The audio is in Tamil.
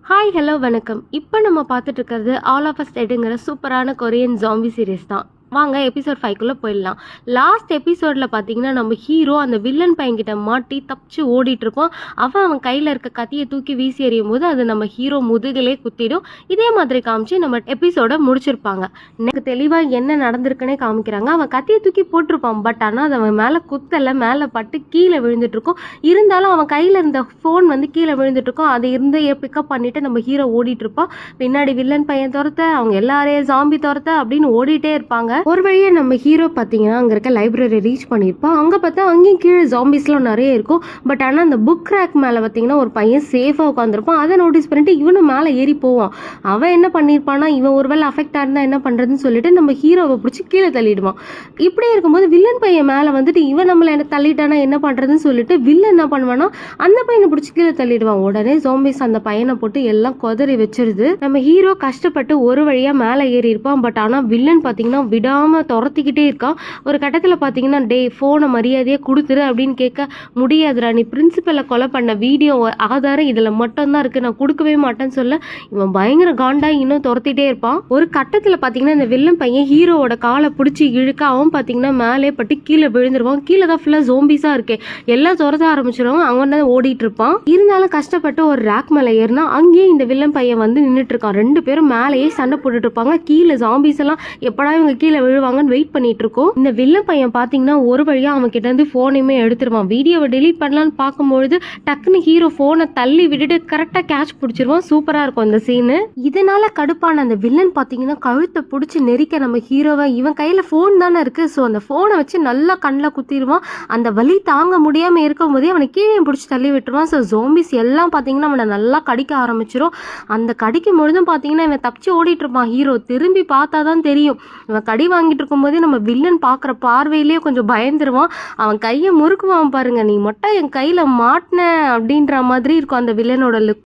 ஹாய் ஹலோ வணக்கம். இப்போ நம்ம பார்த்துட்டு இருக்கிறது ஆல் ஆஃப் அஸ் டெட்டுங்கிற சூப்பரான கொரியன் ஜாம்பி சீரிஸ் தான். வாங்க எபிசோட் 5க்குள்ளே போயிடலாம். லாஸ்ட் எபிசோடில் பார்த்தீங்கன்னா நம்ம ஹீரோ அந்த வில்லன் பையன்கிட்ட மாட்டி தப்பிச்சு ஓடிட்டு இருப்போம். அவன் கையில் இருக்க கத்தியை தூக்கி வீசி எறியும் போது அது நம்ம ஹீரோ முதுகிலே குத்திடும். இதே மாதிரி காமிச்சு நம்ம எபிசோட முடிச்சிருப்பாங்க. எனக்கு தெளிவாக என்ன நடந்திருக்குன்னே காமிக்கிறாங்க. அவன் கத்தியை தூக்கி போட்டிருப்பான், பட் ஆனால் அது அவன் மேலே குத்தலை, மேலே பட்டு கீழே விழுந்துட்டு இருக்கும். இருந்தாலும் அவன் கையில் இருந்த ஃபோன் வந்து கீழே விழுந்துட்டு இருக்கும். அதை இருந்து பிக்கப் பண்ணிட்டு நம்ம ஹீரோ ஓடிட்டு இருப்பான். பின்னாடி வில்லன் பையன் துரத்த, அவங்க எல்லாரையும் ஜாம்பி துரத்த அப்படின்னு ஓடிட்டே இருப்பாங்க. ஒரு வழியாக நம்ம ஹீரோ பார்த்தீங்கன்னா அங்கே இருக்க லைப்ரரி ரீச் பண்ணியிருப்பான். அங்கே பார்த்தா அங்கேயும் கீழே ஜாம்பிஸ்லாம் நிறைய இருக்கும். பட் ஆனால் அந்த புக் ரேக் மேலே பார்த்தீங்கன்னா ஒரு பையன் சேஃபாக உட்காந்துருப்பான். அதை நோட்டீஸ் பண்ணிட்டு இவனும் மேலே ஏறி போவான். அவன் என்ன பண்ணியிருப்பானா, இவன் ஒருவேளை அஃபெக்ட் ஆயிருந்தா என்ன பண்ணுறதுன்னு சொல்லிட்டு நம்ம ஹீரோவை பிடிச்சி கீழே தள்ளிடுவான். இப்படியே இருக்கும்போது வில்லன் பையன் மேலே வந்துட்டு இவன் நம்மளை என்ன தள்ளிட்டானா என்ன பண்ணுறதுன்னு சொல்லிட்டு வில்லன் என்ன பண்ணுவானா அந்த பையனை பிடிச்சி கீழே தள்ளிடுவான். உடனே ஜாம்பிஸ் அந்த பையனை போட்டு எல்லாம் கொதறி வச்சிருது. நம்ம ஹீரோ கஷ்டப்பட்டு ஒரு வழியாக மேலே ஏறி இருப்பான். பட் ஆனால் வில்லன் பார்த்தீங்கன்னா விடாம துரத்திக்கிட்டே இருக்கான். ஒரு கட்டத்தில் பார்த்தீங்கன்னா ஃபோனை மரியாதையாக கொடுத்துரு அப்படின்னு கேட்க, முடியாதுடா, நீ பிரின்சிபலை கொலை பண்ண வீடியோ ஆதாரம் இதில் மட்டும்தான் இருக்கு, நான் கொடுக்கவே மாட்டேன்னு சொல்ல இவன் பயங்கர காண்டா இன்னும் துரத்திட்டே இருப்பான். ஒரு கட்டத்தில் பார்த்தீங்கன்னா இந்த வில்லன் பையன் ஹீரோவோட காலை பிடிச்சி இழுக்க அவன் பார்த்தீங்கன்னா மேலே பட்டு கீழே விழுந்துருவான். கீழே தான் ஃபுல்லாக ஜோம்பிஸா இருக்கே, எல்லாம் துரத்த ஆரம்பிச்சிருவான். அவன் ஓடிட்டு இருப்பான். இருந்தாலும் கஷ்டப்பட்டு ஒரு ரேக் மேலே ஏறினா அங்கேயே இந்த வில்லன் பையன் வந்து நின்றுட்டு இருக்கான். ரெண்டு பேரும் மேலேயே சண்டை போட்டுட்டு இருப்பாங்க. கீழே ஜாம்பிஸ் எல்லாம் எப்படா இவங்க கீழே விழுவாங்கன்னு வெயிட் பண்ணிட்டு இருக்கோம். இந்த வில்லன் பையன் பாத்தீங்கன்னா ஒரு வழியா அவன் கிட்ட இருந்து போனையுமே எடுத்துருவான். வீடியோவை டெலீட் பண்ணலான்னு பார்க்கும்பொழுது டக்குன்னு ஹீரோ போனை தள்ளி விட்டுட்டு கரெக்டா கேட்ச் பிடிச்சிருவான். சூப்பரா இருக்கும் அந்த சீனு. இதனால கடுப்பான அந்த வில்லன் பாத்தீங்கன்னா கழுத்தை பிடிச்சி நெரிக்க நம்ம ஹீரோவை, இவன் கையில போன் தானே இருக்கு, ஸோ அந்த போனை வச்சு நல்லா கண்ணில் குத்திடுவான். அந்த வலி தாங்க முடியாம இருக்கும் போதே அவனை கீழே பிடிச்சி தள்ளி விட்டுருவான். ஸோ ஜோம்பிஸ் எல்லாம் பாத்தீங்கன்னா அவனை நல்லா கடிக்க ஆரம்பிச்சிடும். அந்த கடிக்கும் பொழுதும் பாத்தீங்கன்னா இவன் தப்பிச்சு ஓடிட்டு இருப்பான். ஹீரோ திரும்பி பார்த்தாதான் தெரியும் இவன் கடி வாங்கிட்டு இருக்கும்போதே நம்ம வில்லன் பார்க்குற பார்வையிலேயே கொஞ்சம் பயந்துருவான். அவன் கையை முறுக்குவான் பாருங்க, நீ மட்டும் என் கையில் மாட்டின அப்படின்ற மாதிரி இருக்கும் அந்த வில்லனோட லுக்.